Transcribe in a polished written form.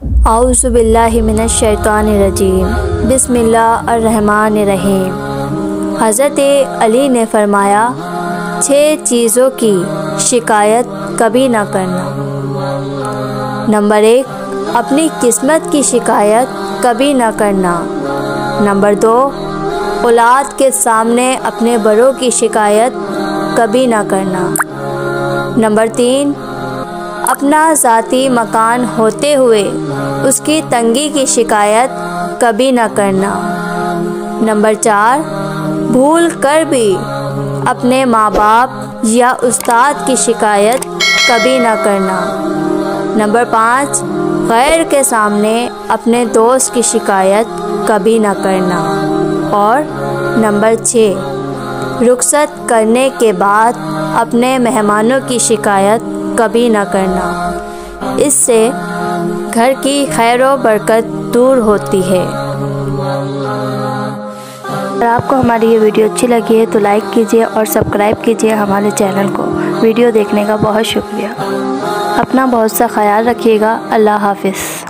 औज़ु बिल्लाहि मिनश शैतानिर रजीम बिस्मिल्लाहिर्रहमानिर्रहीम। हज़रत अली ने फरमाया, 6 चीज़ों की शिकायत कभी ना करना। नंबर 1, अपनी किस्मत की शिकायत कभी ना करना। नंबर 2, औलाद के सामने अपने बड़ों की शिकायत कभी ना करना। नंबर 3, अपना ज़ाती मकान होते हुए उसकी तंगी की शिकायत कभी ना करना। नंबर 4, भूल कर भी अपने माँ बाप या उस्ताद की शिकायत कभी ना करना। नंबर 5, गैर के सामने अपने दोस्त की शिकायत कभी ना करना। और नंबर 6, रुखसत करने के बाद अपने मेहमानों की शिकायत कभी ना करना। इससे घर की खैर व बरकत दूर होती है। अगर आपको हमारी ये वीडियो अच्छी लगी है तो लाइक कीजिए और सब्सक्राइब कीजिए हमारे चैनल को। वीडियो देखने का बहुत शुक्रिया। अपना बहुत सा ख्याल रखिएगा। अल्लाह हाफ़िज़।